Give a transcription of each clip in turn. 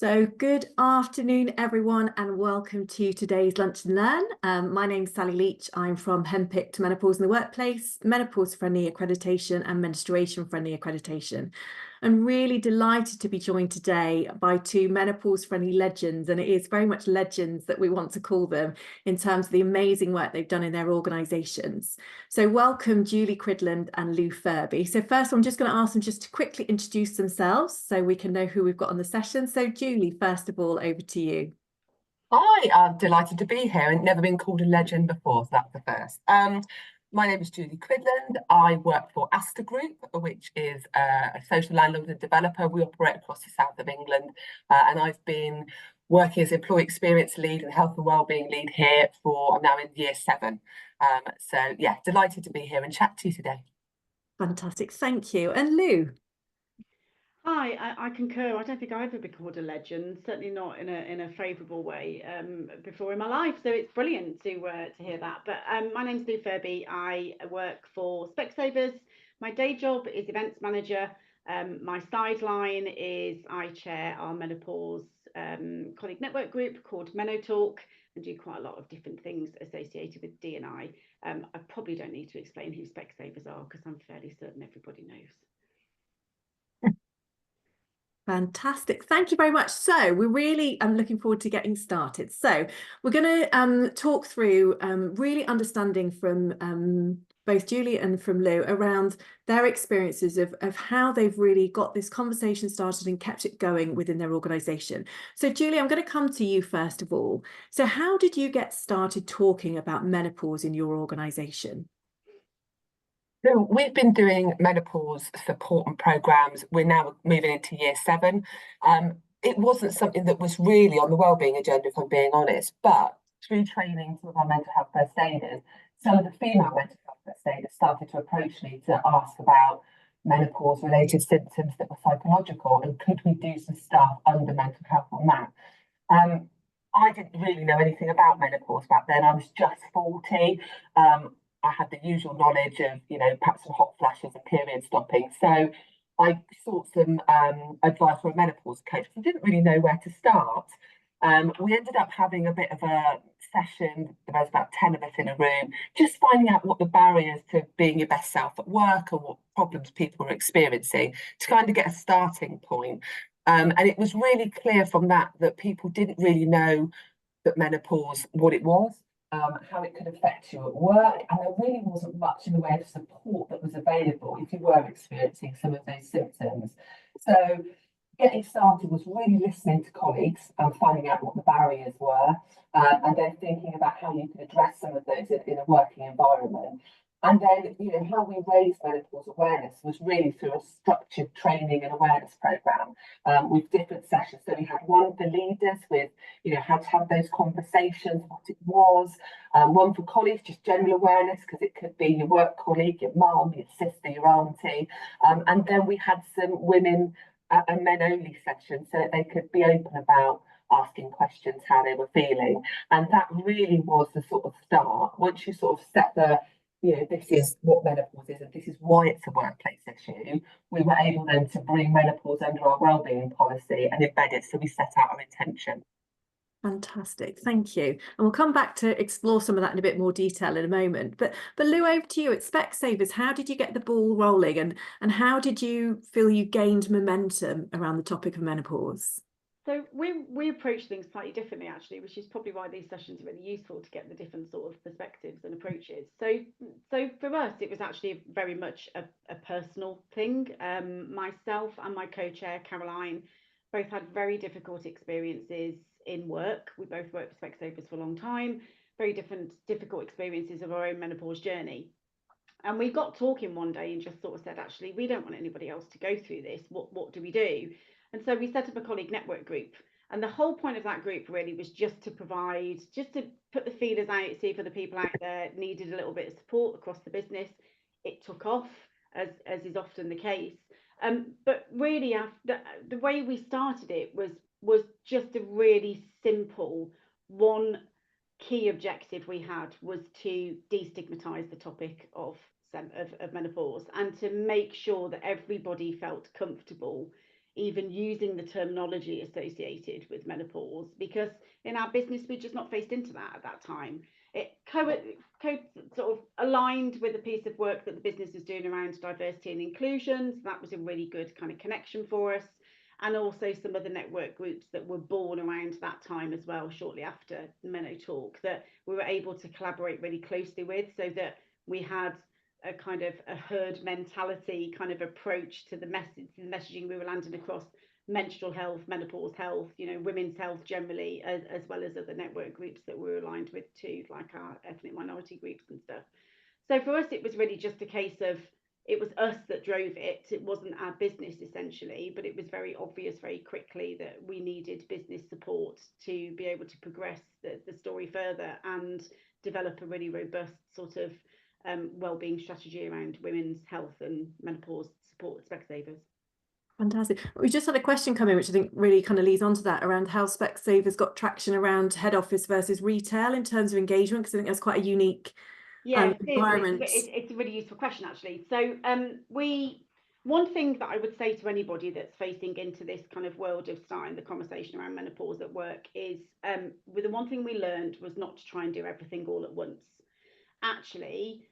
So good afternoon, everyone, and welcome to today's Lunch and Learn. My name's Sally Leach. I'm from Handpicked Menopause in the Workplace, Menopause Friendly Accreditation and Menstruation Friendly Accreditation. I'm really delighted to be joined today by two menopause friendly legends, and it is very much legends that we want to call them in terms of the amazing work they've done in their organisations. So welcome Julie Cridland and Lou Furby. So first I'm just going to ask them just to quickly introduce themselves so we can know who we've got on the session. So Julie, first of all, over to you. Hi, I'm delighted to be here and never been called a legend before, so that's the first. My name is Julie Cridland. I work for Aster Group, which is a social landlord and developer. We operate across the south of England, and I've been working as employee experience lead and health and wellbeing lead here I'm now in year 7. So yeah, delighted to be here and chat to you today. Fantastic, thank you. And Lou? Hi, I concur. I don't think I've ever been called a legend, certainly not in a favourable way before in my life. So it's brilliant to hear that. But my name's Lou Furby. I work for Specsavers. My day job is events manager. My sideline is I chair our menopause colleague network group called Menotalk and do quite a lot of different things associated with D&I. I probably don't need to explain who Specsavers are because I'm fairly certain everybody knows. Fantastic. Thank you very much. So we're really looking forward to getting started. So we're going to talk through really understanding from both Julie and from Lou around their experiences of how they've really got this conversation started and kept it going within their organisation. So Julie, I'm going to come to you first of all. So how did you get started talking about menopause in your organisation? So we've been doing menopause support and programs. We're now moving into year 7. It wasn't something that was really on the wellbeing agenda, if I'm being honest, but through training some of our mental health first aiders, some of the female mental health first aiders started to approach me to ask about menopause related symptoms that were psychological and could we do some stuff under mental health on that. I didn't really know anything about menopause back then. I was just 40. I had the usual knowledge of, perhaps some hot flashes and period stopping. So I sought some advice from a menopause coach because I didn't really know where to start. We ended up having a bit of a session. There was about 10 of us in a room, just finding out what the barriers to being your best self at work and what problems people were experiencing to kind of get a starting point. And it was really clear from that people didn't really know that menopause, what it was. How it could affect you at work, and there really wasn't much in the way of support that was available if you were experiencing some of those symptoms. So getting started was really listening to colleagues and finding out what the barriers were, and then thinking about how you could address some of those in a working environment. And then, how we raised menopause awareness was really through a structured training and awareness programme with different sessions. So we had one for leaders with, how to have those conversations, what it was, one for colleagues, just general awareness, because it could be your work colleague, your mum, your sister, your auntie. And then we had some women a men only session so that they could be open about asking questions, how they were feeling. And that really was the sort of start. Once you sort of set this is what menopause is and this is why it's a workplace issue, we were able then to bring menopause under our wellbeing policy and embed it so we set out our intention. Fantastic, thank you. And we'll come back to explore some of that in a bit more detail in a moment. But Lou, over to you at Specsavers. How did you get the ball rolling and how did you feel you gained momentum around the topic of menopause? So we approach things slightly differently, actually, which is probably why these sessions are really useful to get the different sort of perspectives and approaches. So for us, it was actually very much a personal thing. Myself and my co-chair, Caroline, both had very difficult experiences in work. We both worked for Specsavers for a long time, very difficult experiences of our own menopause journey. And we got talking one day and just sort of said, actually, we don't want anybody else to go through this. What do we do? And so we set up a colleague network group. And the whole point of that group really was just to put the feelers out, see if other people out there needed a little bit of support across the business. It took off, as is often the case. But really, the way we started it was just a really simple one. Key objective we had was to destigmatize the topic of menopause and to make sure that everybody felt comfortable even using the terminology associated with menopause, because in our business we'd just not faced into that at that time. It sort of aligned with a piece of work that the business was doing around diversity and inclusion, so that was a really good kind of connection for us, and also some of the network groups that were born around that time as well, shortly after Menotalk, that we were able to collaborate really closely with, so that we had a kind of a herd mentality kind of approach to the messaging we were landing across menstrual health, menopause health, you know, women's health generally, as well as other network groups that we're aligned with too, like our ethnic minority groups and stuff. So for us, it was really just a case of, it was us that drove it. It wasn't our business essentially, but it was very obvious very quickly that we needed business support to be able to progress the story further and develop a really robust sort of wellbeing strategy around women's health and menopause support at Specsavers. Fantastic. We just had a question come in, which I think really kind of leads on to that, around how Specsavers got traction around head office versus retail in terms of engagement, because I think that's quite a unique environment. It's a really useful question, actually. So one thing that I would say to anybody that's facing into this kind of world of starting the conversation around menopause at work is, the one thing we learned was not to try and do everything all at once. Actually,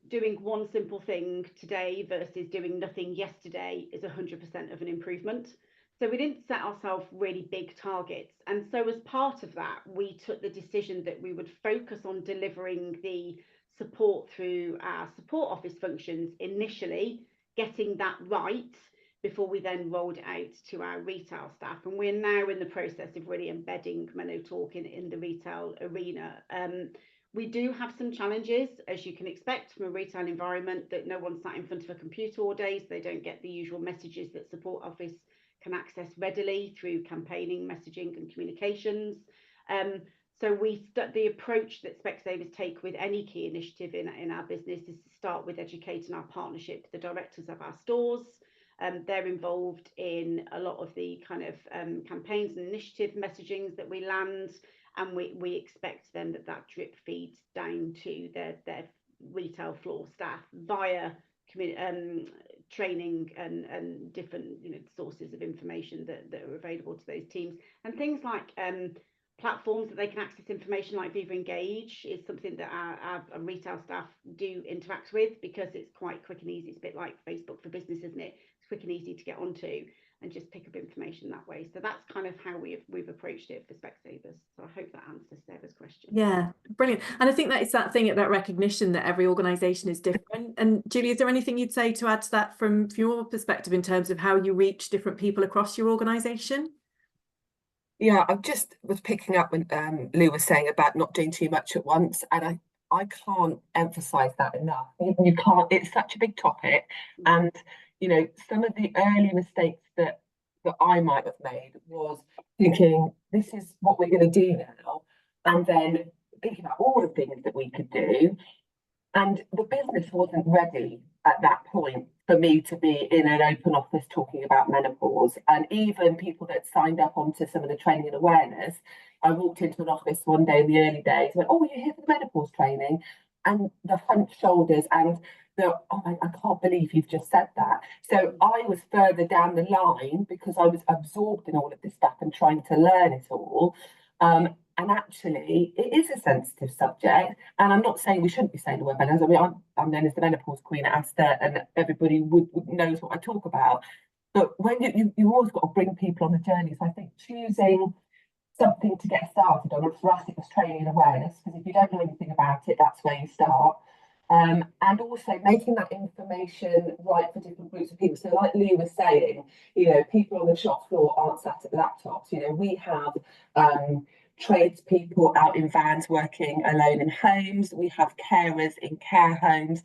doing one simple thing today versus doing nothing yesterday is 100% of an improvement. So we didn't set ourselves really big targets. And so as part of that, we took the decision that we would focus on delivering the support through our support office functions initially, getting that right before we then rolled it out to our retail staff. And we're now in the process of really embedding Menotalk in the retail arena. We do have some challenges, as you can expect from a retail environment, that no one's sat in front of a computer all day, so they don't get the usual messages that support office can access readily through campaigning, messaging and communications. So the approach that Specsavers take with any key initiative in our business is to start with educating our partnership, the directors of our stores. They're involved in a lot of the kind of campaigns and initiative messagings that we land, and we expect then that drip feeds down to their retail floor staff via training and different sources of information that are available to those teams, and things like platforms that they can access information like Viva Engage is something that our retail staff do interact with, because it's quite quick and easy. It's a bit like Facebook for business, isn't it? It's quick and easy to get onto and just pick up information that way. So that's kind of how we've approached it for Specsavers. So I hope that answers Sarah's question. Yeah, brilliant. And I think that it's that thing, that recognition that every organisation is different. And Julie, is there anything you'd say to add to that from your perspective in terms of how you reach different people across your organisation? Yeah, I just was picking up when Lou was saying about not doing too much at once, and I can't emphasize that enough. You can't, it's such a big topic, and some of the early mistakes that I might have made was thinking, this is what we're going to do now, and then thinking about all the things that we could do, and the business wasn't ready at that point for me to be in an open office talking about menopause. And even people that signed up onto some of the training and awareness, I walked into an office one day in the early days, went, "Oh, you're here for the menopause training?" And the hunched shoulders and I can't believe you've just said that. So I was further down the line because I was absorbed in all of this stuff and trying to learn it all. And actually, it is a sensitive subject. And I'm not saying we shouldn't be saying the word menopause. I mean, I'm known as the menopause queen at Aster, and everybody knows what I talk about. But when you always got to bring people on the journey. So I think choosing something to get started on, and for us it was training and awareness, because if you don't know anything about it, that's where you start. And also making that information right for different groups of people. So like Lou was saying, people on the shop floor aren't sat at laptops. We have tradespeople out in vans working alone in homes. We have carers in care homes.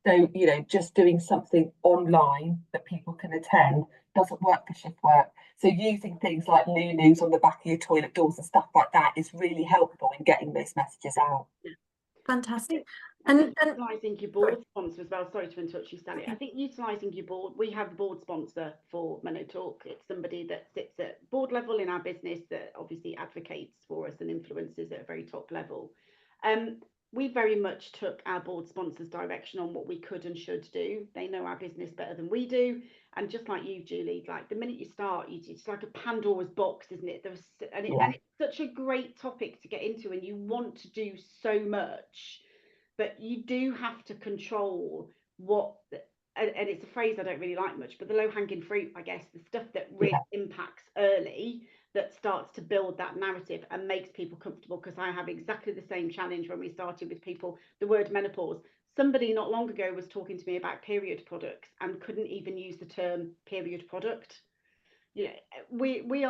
So, just doing something online that people can attend doesn't work for shift work. So using things like Lulu's on the back of your toilet doors and stuff like that is really helpful in getting those messages out. Fantastic. And utilising your board sponsor as well. Sorry to interrupt you, Sally. I think utilising your board, we have a board sponsor for Menotalk. It's somebody that sits at board level in our business that obviously advocates for us and influences at a very top level. we very much took our board sponsors' direction on what we could and should do. They know our business better than we do. And just like you, Julie, like the minute you start, it's like a Pandora's box, isn't it? And it's such a great topic to get into, and you want to do so much, but you do have to control what, and it's a phrase I don't really like much, but the low-hanging fruit, I guess, the stuff that really impacts early, that starts to build that narrative and makes people comfortable. Because I have exactly the same challenge when we started with people, the word menopause. Somebody not long ago was talking to me about period products and couldn't even use the term period product. You know, we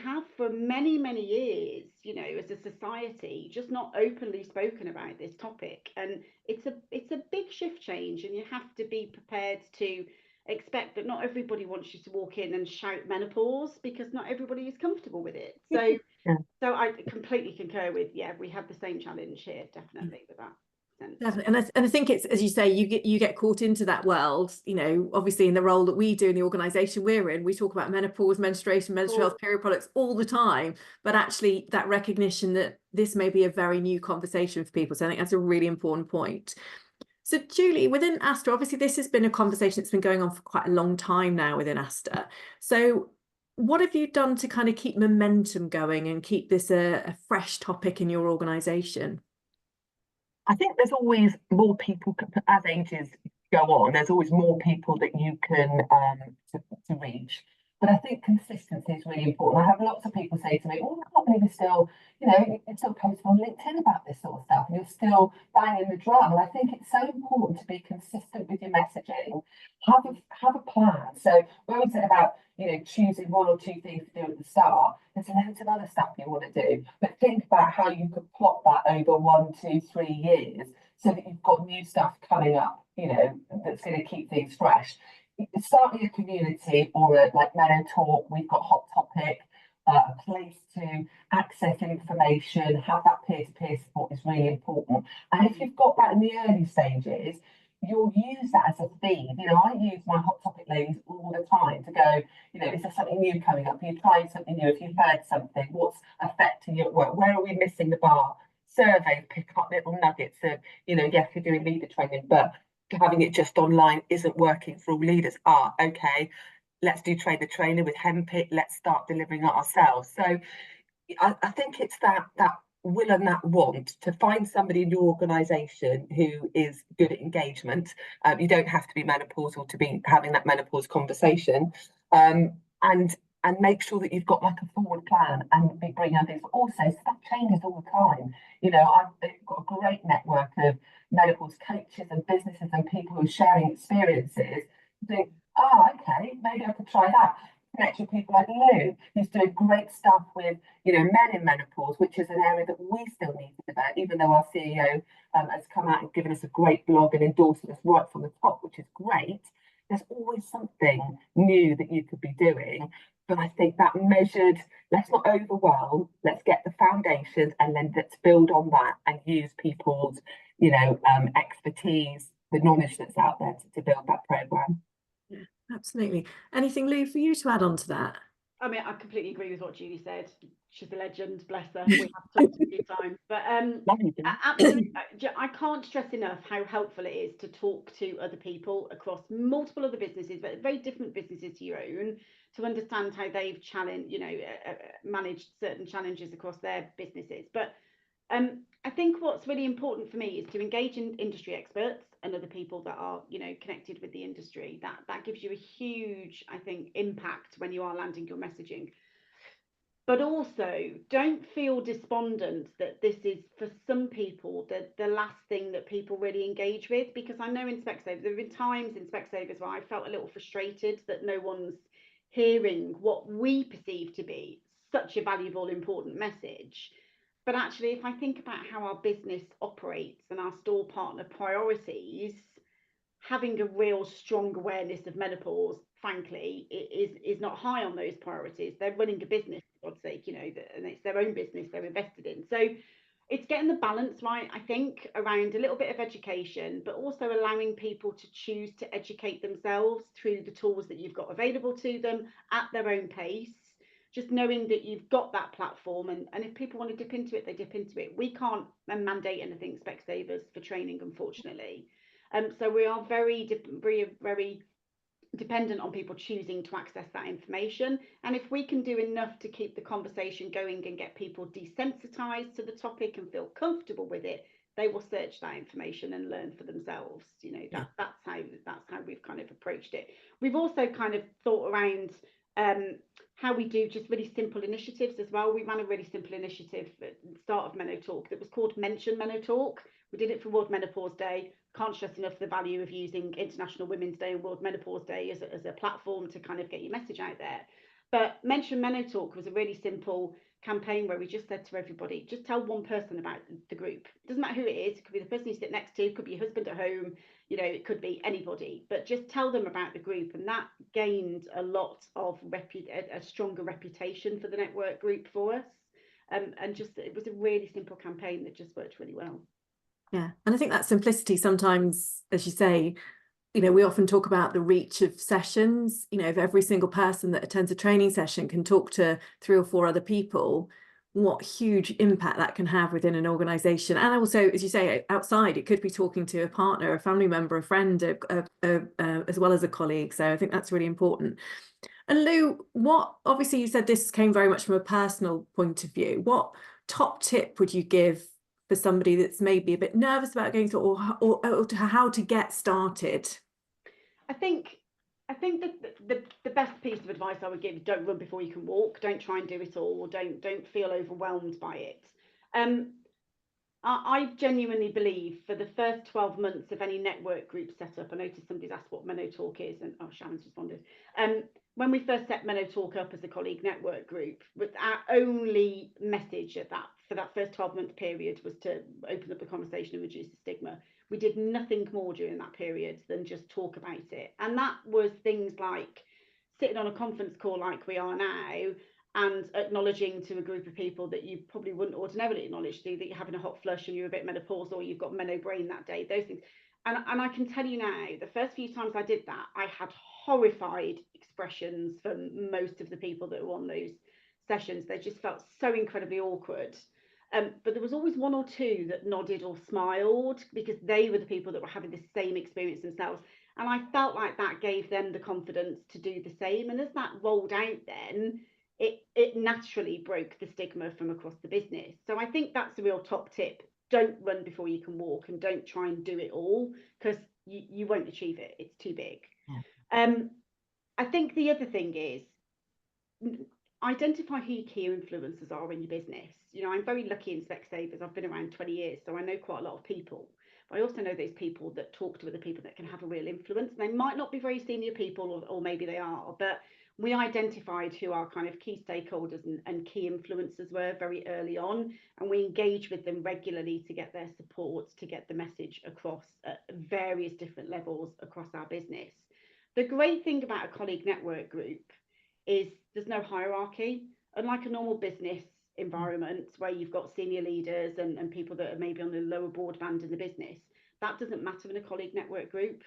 have for many years, you know, as a society, just not openly spoken about this topic, and it's a big shift change, and you have to be prepared to expect that not everybody wants you to walk in and shout menopause, because not everybody is comfortable with it. So so I completely concur with, we have the same challenge here, definitely, with that. Definitely. And I think it's, as you say, you get caught into that world, you know, obviously in the role that we do in the organisation we're in, we talk about menopause, menstruation, menstrual health, period products all the time, but actually that recognition that this may be a very new conversation for people. So I think that's a really important point. So Julie, within Aster, obviously this has been a conversation that's been going on for quite a long time now within Aster. So what have you done to kind of keep momentum going and keep this a fresh topic in your organisation? I think there's always more people, as ages go on, there's always more people that you can to reach. But I think consistency is really important. I have lots of people say to me, "Oh, I can't believe you're still, you know, you're still posting on LinkedIn about this sort of stuff, and you're still banging the drum." And I think it's so important to be consistent with your messaging. Have a plan. So when we said about, you know, choosing one or two things to do at the start, there's loads of other stuff you want to do. But think about how you could plot that over 1, 2, 3 years, so that you've got new stuff coming up, you know, that's going to keep things fresh. Start with your community, or like Meno Talk. We've got Hot Topic, a place to access information, have that peer-to-peer support is really important. And if you've got that in the early stages, you'll use that as a feed. You know, I use my Hot Topic ladies all the time to go, you know, is there something new coming up? Are you trying something new? If you've heard something, what's affecting you at work? Where are we missing the bar? Surveys, pick up little nuggets of, you know, yes, you're doing leader training, but having it just online isn't working for all leaders. Okay, let's do train the trainer with Hempit. Let's start delivering it ourselves. So I think it's that will and that want to find somebody in your organisation who is good at engagement. You don't have to be menopausal to be having that menopause conversation, and make sure that you've got like a forward plan and be bringing other things. But also, stuff changes all the time. You know, I've got a great network of menopause coaches and businesses and people who are sharing experiences. Think, okay, maybe I could try that. Connect with people like Lou, who's doing great stuff with, you know, men in menopause, which is an area that we still need to develop, even though our CEO has come out and given us a great blog and endorsed us right from the top, which is great. There's always something new that you could be doing. But I think that measured, let's not overwhelm, let's get the foundations, and then let's build on that and use people's, you know, expertise, the knowledge that's out there to build that programme. Yeah, absolutely. Anything, Lou, for you to add on to that? I mean, I completely agree with what Julie said. She's a legend, bless her. We have talked a few times, but absolutely, I can't stress enough how helpful it is to talk to other people across multiple other businesses, but very different businesses to your own, to understand how they've managed certain challenges across their businesses. But I think what's really important for me is to engage in industry experts and other people that are, you know, connected with the industry. That gives you a huge, I think, impact when you are landing your messaging. But also, don't feel despondent that this is, for some people, the last thing that people really engage with. Because I know in Specsavers, there have been times in Specsavers where I felt a little frustrated that no one's hearing what we perceive to be such a valuable, important message. But actually, if I think about how our business operates and our store partner priorities, having a real strong awareness of menopause, frankly, is not high on those priorities. They're running a business, for God's sake, you know, and it's their own business they're invested in. So it's getting the balance right, I think, around a little bit of education, but also allowing people to choose to educate themselves through the tools that you've got available to them at their own pace. just knowing that you've got that platform, and if people want to dip into it, they dip into it. We can't mandate anything Specsavers for training, unfortunately. So we are very dependent on people choosing to access that information. And if we can do enough to keep the conversation going and get people desensitized to the topic and feel comfortable with it, they will search that information and learn for themselves. You know, that's how we've kind of approached it. We've also kind of thought around how we do just really simple initiatives as well. We ran a really simple initiative at the start of Meno Talk that was called Mention Meno Talk. We did it for World Menopause Day. Can't stress enough the value of using International Women's Day and World Menopause Day as a platform to kind of get your message out there. But Mention Meno Talk was a really simple campaign where we just said to everybody, just tell one person about the group. It doesn't matter who it is. It could be the person you sit next to, it could be your husband at home, you know, it could be anybody, but just tell them about the group. And that gained a lot of a stronger reputation for the network group for us. And just, it was a really simple campaign that just worked really well. Yeah, and I think that simplicity sometimes, as you say, you know, we often talk about the reach of sessions. You know, if every single person that attends a training session can talk to 3 or 4 other people, what huge impact that can have within an organization. And also, as you say, outside, it could be talking to a partner, a family member, a friend, as well as a colleague. So I think that's really important. And Lou, obviously you said this came very much from a personal point of view. What top tip would you give for somebody that's maybe a bit nervous about going through, or how to get started? I think that the best piece of advice I would give is don't run before you can walk. Don't try and do it all, or don't feel overwhelmed by it. I genuinely believe for the first 12 months of any network group set up, I noticed somebody's asked what Meno Talk is, and Shannon's responded. When we first set Meno Talk up as a colleague network group, our only message for that first 12-month period was to open up the conversation and reduce the stigma. We did nothing more during that period than just talk about it. And that was things like sitting on a conference call like we are now and acknowledging to a group of people that you probably wouldn't ordinarily acknowledge to, that you're having a hot flush and you're a bit menopausal, or you've got meno brain that day, those things. And I can tell you now, the first few times I did that, I had horrified expressions from most of the people that were on those sessions. They just felt so incredibly awkward. But there was always 1 or 2 that nodded or smiled, because they were the people that were having the same experience themselves. And I felt like that gave them the confidence to do the same. And as that rolled out then, it naturally broke the stigma from across the business. So I think that's a real top tip. Don't run before you can walk, and don't try and do it all, because you won't achieve it. It's too big. Yeah. I think the other thing is identify who your key influencers are in your business. You know, I'm very lucky in Specsavers. I've been around 20 years, so I know quite a lot of people. But I also know those people that talk to other people that can have a real influence. They might not be very senior people, or maybe they are, but we identified who our kind of key stakeholders and key influencers were very early on, and we engage with them regularly to get their support, to get the message across at various different levels across our business. The great thing about a colleague network group is there's no hierarchy. Unlike a normal business environment where you've got senior leaders and people that are maybe on the lower board band in the business, that doesn't matter in a colleague network group.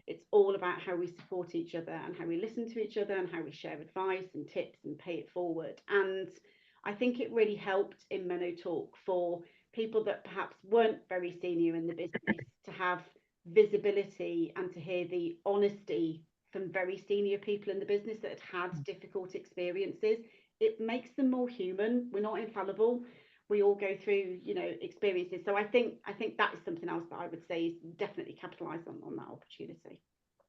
It's all about how we support each other and how we listen to each other and how we share advice and tips and pay it forward. And I think it really helped in Meno Talk for people that perhaps weren't very senior in the business to have visibility and to hear the honesty from very senior people in the business that had difficult experiences. It makes them more human. We're not infallible. We all go through, you know, experiences. So I think that is something else that I would say is definitely capitalise on that opportunity.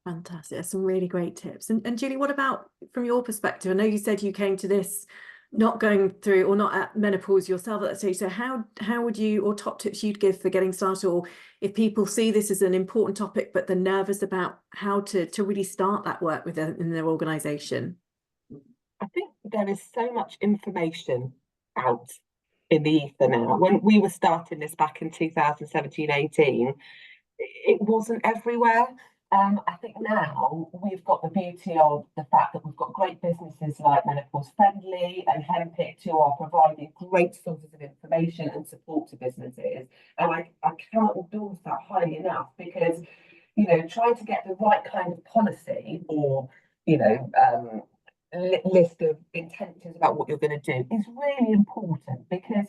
Fantastic. That's some really great tips. And Julie, what about from your perspective? I know you said you came to this not going through or not at menopause yourself at that stage. So how would you, or top tips you'd give for getting started, or if people see this as an important topic but they're nervous about how to really start that work in their organisation? I think there is so much information out in the ether now. When we were starting this back in 2017-18, it wasn't everywhere. I think now we've got the beauty of the fact that we've got great businesses like Menopause Friendly and Hempick who are providing great sources of information and support to businesses. And I cannot endorse that highly enough, because, you know, trying to get the right kind of policy, or, you know, list of intentions about what you're going to do is really important, because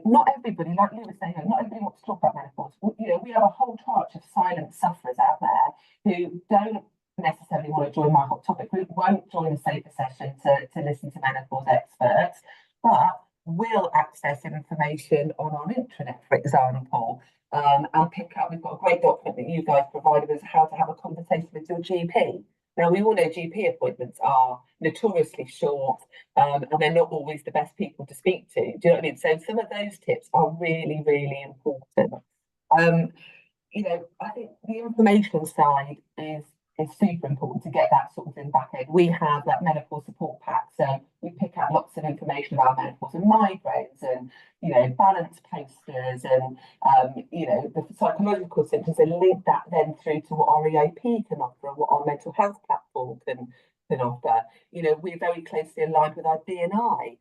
not everybody, like you were saying, not everybody wants to talk about menopause. We have a whole tranche of silent sufferers out there who don't necessarily want to join my hot topic group, won't join a safer session to listen to menopause experts, but will access information on our intranet, for example, and pick up. We've got a great document that you guys provided us, how to have a conversation with your GP. Now, we all know GP appointments are notoriously short, and they're not always the best people to speak to. Do you know what I mean? So some of those tips are really, really important. I think the information side is super important to get that sort of in back end. We have that menopause support pack, so we pick up lots of information about menopause and migraines, and balance posters, and the psychological symptoms, and link that then through to what our EAP can offer and what our mental health platform can offer. We're very closely aligned with our D&I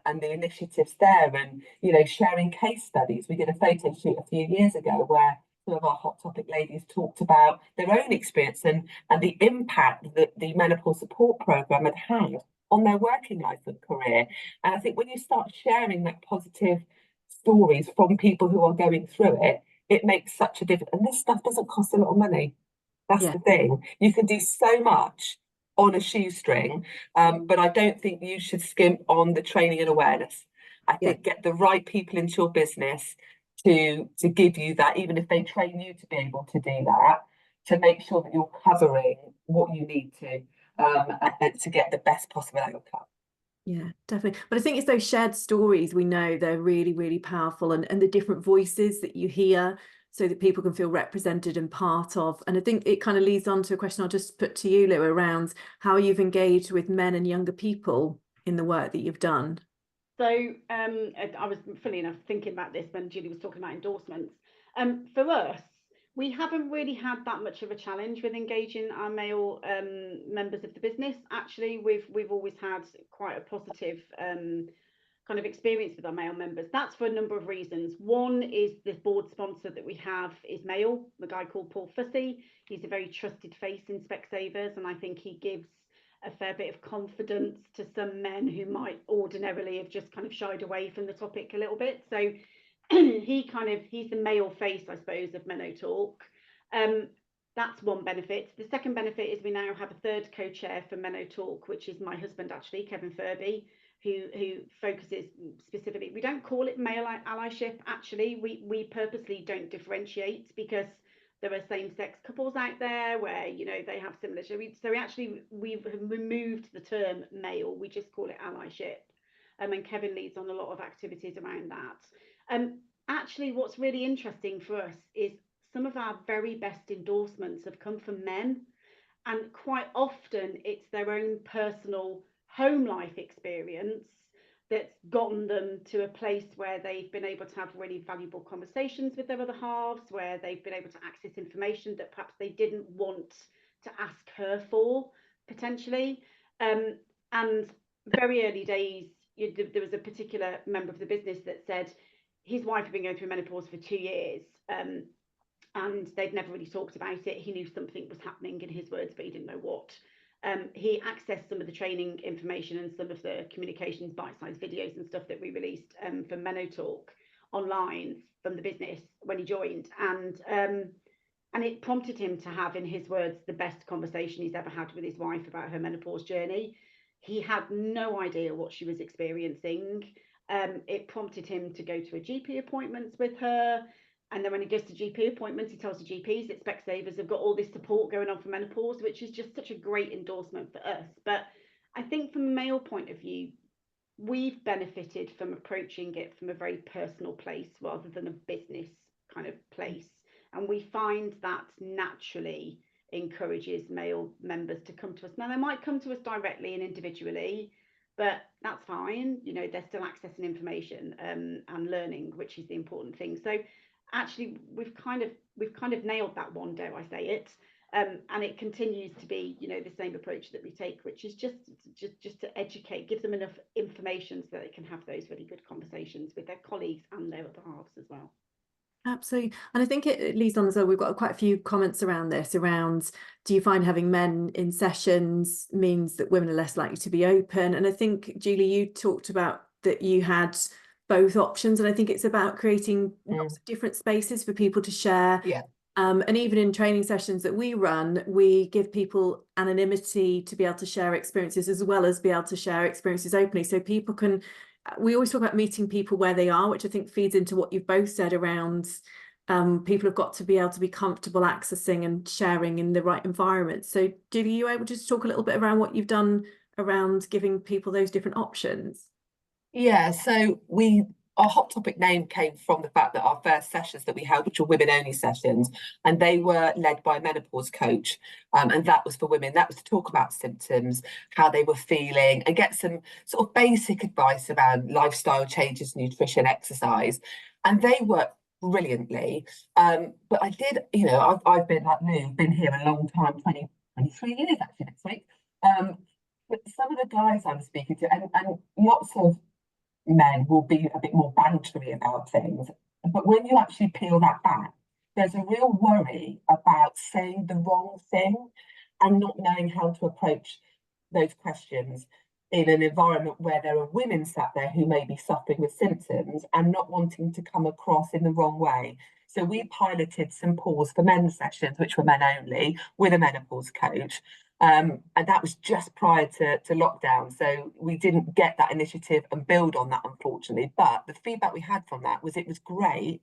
and the initiatives there, and sharing case studies. We did a photo shoot a few years ago where some of our hot topic ladies talked about their own experience and the impact that the menopause support program had on their working life and career. And I think when you start sharing that positive stories from people who are going through it, it makes such a difference. And this stuff doesn't cost a lot of money. That's the thing. You can do so much on a shoestring, but I don't think you should skimp on the training and awareness. I think get the right people into your business to give you that, even if they train you to be able to do that, to make sure that you're covering what you need to get the best possible outcome. Yeah, definitely. But I think it's those shared stories, we know they're really, really powerful, and the different voices that you hear, so that people can feel represented and part of. And I think it kind of leads on to a question I'll just put to you, Lou, around how you've engaged with men and younger people in the work that you've done. So I was, fully enough, thinking about this when Julie was talking about endorsements. For us, we haven't really had that much of a challenge with engaging our male members of the business. Actually, we've always had quite a positive kind of experience with our male members. That's for a number of reasons. One is the board sponsor that we have is male, the guy called Paul Fussy. He's a very trusted face in Specsavers, and I think he gives a fair bit of confidence to some men who might ordinarily have just kind of shied away from the topic a little bit. So he's the male face, I suppose, of Menotalk. That's one benefit. The second benefit is we now have a third co-chair for Menotalk, which is my husband, actually, Kevin Furby, who focuses specifically. We don't call it male allyship, actually. We purposely don't differentiate, because there are same-sex couples out there where they have similar. So we've removed the term male. We just call it allyship, and Kevin leads on a lot of activities around that. Actually, what's really interesting for us is some of our very best endorsements have come from men, and quite often it's their own personal home life experience that's gotten them to a place where they've been able to have really valuable conversations with their other halves, where they've been able to access information that perhaps they didn't want to ask her for, potentially. And very early days, there was a particular member of the business that said his wife had been going through menopause for 2 years, and they'd never really talked about it. He knew something was happening, in his words, but he didn't know what. He accessed some of the training information and some of the communications bite-sized videos and stuff that we released from Menotalk online from the business when he joined, and it prompted him to have, in his words, the best conversation he's ever had with his wife about her menopause journey. He had no idea what she was experiencing. It prompted him to go to a GP appointments with her. And then when he goes to GP appointments, he tells the GPs that Specsavers have got all this support going on for menopause, which is just such a great endorsement for us. But I think from a male point of view, we've benefited from approaching it from a very personal place rather than a business kind of place. And we find that naturally encourages male members to come to us. Now, they might come to us directly and individually, but that's fine. They're still accessing information and learning, which is the important thing. So actually, we've kind of nailed that one, dare I say it, and it continues to be the same approach that we take, which is just to educate, give them enough information so that they can have those really good conversations with their colleagues and their other halves as well. Absolutely. And I think it leads on as well. We've got quite a few comments around this, around do you find having men in sessions means that women are less likely to be open? And I think, Julie, you talked about that you had both options. And I think it's about creating lots of different spaces for people to share. Yeah. And even in training sessions that we run, we give people anonymity to be able to share experiences, as well as be able to share experiences openly. So people can, we always talk about meeting people where they are, which I think feeds into what you've both said around people have got to be able to be comfortable accessing and sharing in the right environment. So Julie, are you able to just talk a little bit around what you've done around giving people those different options? Yeah, so our hot topic name came from the fact that our first sessions that we held, which were women only sessions, and they were led by a menopause coach. And that was for women. That was to talk about symptoms, how they were feeling, and get some sort of basic advice around lifestyle changes, nutrition, exercise. And they worked brilliantly. But I did, I've been like Lou, been here a long time, 23 years actually next week. But some of the guys I'm speaking to, and lots of men will be a bit more bantery about things. But when you actually peel that back, there's a real worry about saying the wrong thing and not knowing how to approach those questions in an environment where there are women sat there who may be suffering with symptoms and not wanting to come across in the wrong way. So we piloted some pause for men sessions, which were men only, with a menopause coach. And that was just prior to lockdown. So we didn't get that initiative and build on that, unfortunately. But the feedback we had from that was it was great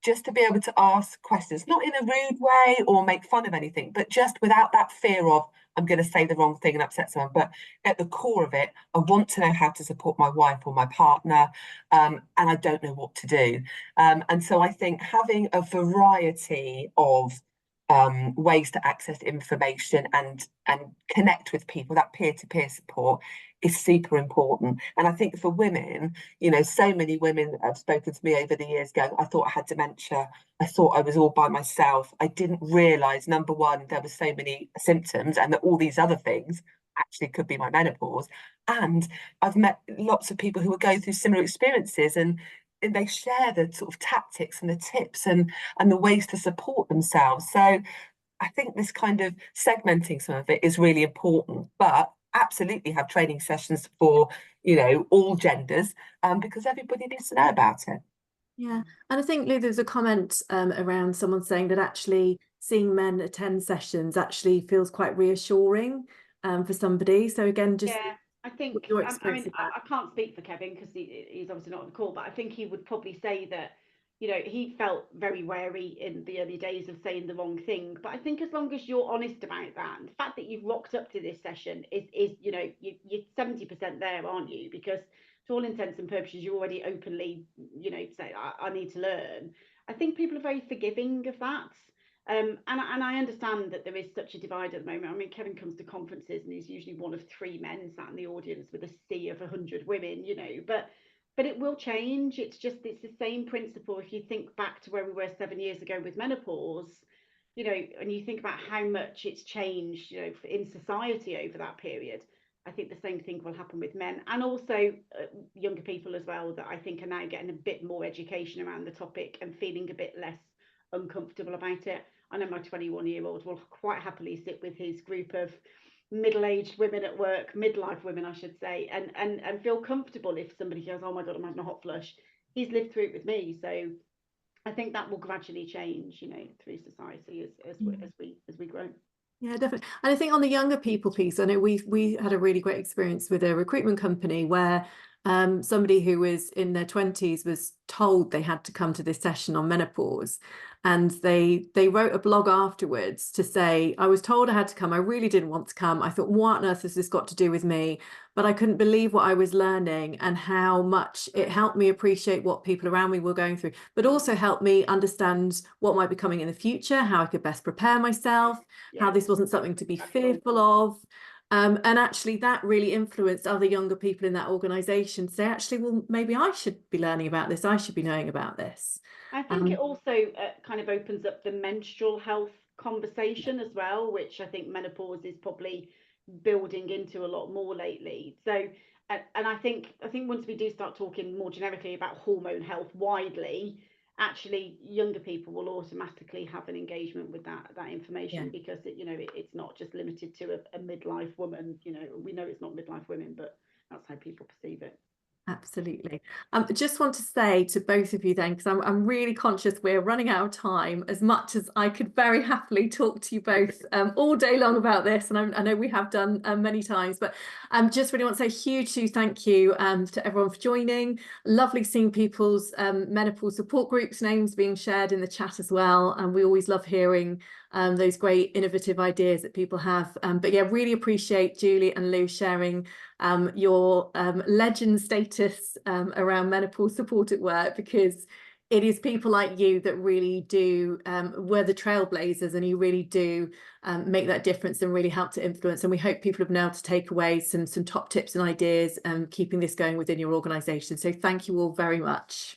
just to be able to ask questions, not in a rude way or make fun of anything, but just without that fear of, I'm going to say the wrong thing and upset someone. But at the core of it, I want to know how to support my wife or my partner, and I don't know what to do. And so I think having a variety of ways to access information and connect with people, that peer-to-peer support is super important. And I think for women, so many women have spoken to me over the years going, I thought I had dementia. I thought I was all by myself. I didn't realise, number one, there were so many symptoms and that all these other things actually could be my menopause. And I've met lots of people who are going through similar experiences, and they share the sort of tactics and the tips and the ways to support themselves. So I think this kind of segmenting some of it is really important, but absolutely have training sessions for, all genders, because everybody needs to know about it. Yeah, and I think, Lou, there's a comment around someone saying that actually seeing men attend sessions actually feels quite reassuring for somebody. So again, just I think, your I experience mean, I can't speak for Kevin because he's obviously not on the call, but I think he would probably say that, he felt very wary in the early days of saying the wrong thing. But I think as long as you're honest about that, and the fact that you've rocked up to this session is you're 70% there, aren't you? Because to all intents and purposes, you already openly, say, I need to learn. I think people are very forgiving of that. And I understand that there is such a divide at the moment. I mean, Kevin comes to conferences and he's usually one of 3 men sat in the audience with a sea of 100 women, but it will change. It's the same principle. If you think back to where we were 7 years ago with menopause, and you think about how much it's changed, in society over that period, I think the same thing will happen with men, and also younger people as well, that I think are now getting a bit more education around the topic and feeling a bit less uncomfortable about it. I know my 21-year-old will quite happily sit with his group of middle-aged women at work, midlife women, I should say, and feel comfortable if somebody goes, oh my God, I'm having a hot flush. He's lived through it with me. So I think that will gradually change, through society as we grow. Yeah, definitely. And I think on the younger people piece, I know we had a really great experience with a recruitment company where somebody who was in their 20s was told they had to come to this session on menopause, and they wrote a blog afterwards to say, I was told I had to come, I really didn't want to come, I thought, what on earth has this got to do with me? But I couldn't believe what I was learning and how much it helped me appreciate what people around me were going through, but also helped me understand what might be coming in the future, how I could best prepare myself, how this wasn't something to be fearful of. And actually that really influenced other younger people in that organisation to say, actually, well, maybe I should be learning about this. I should be knowing about this. I think it also kind of opens up the menstrual health conversation as well, which I think menopause is probably building into a lot more lately. So, and I think once we do start talking more generically about hormone health widely, actually younger people will automatically have an engagement with that information, because it's not just limited to a midlife woman. We know it's not midlife women, but that's how people perceive it. Absolutely. Just want to say to both of you then, because I'm really conscious we're running out of time, as much as I could very happily talk to you both all day long about this, and I know we have done many times, but just really want to say a huge thank you to everyone for joining. Lovely seeing people's menopause support groups names being shared in the chat as well, and we always love hearing those great innovative ideas that people have. But yeah, really appreciate Julie and Lou sharing your legend status around menopause support at work, because it is people like you that really do were the trailblazers, and you really do make that difference and really help to influence. And we hope people have been able to take away some top tips and ideas, keeping this going within your organisation. So thank you all very much.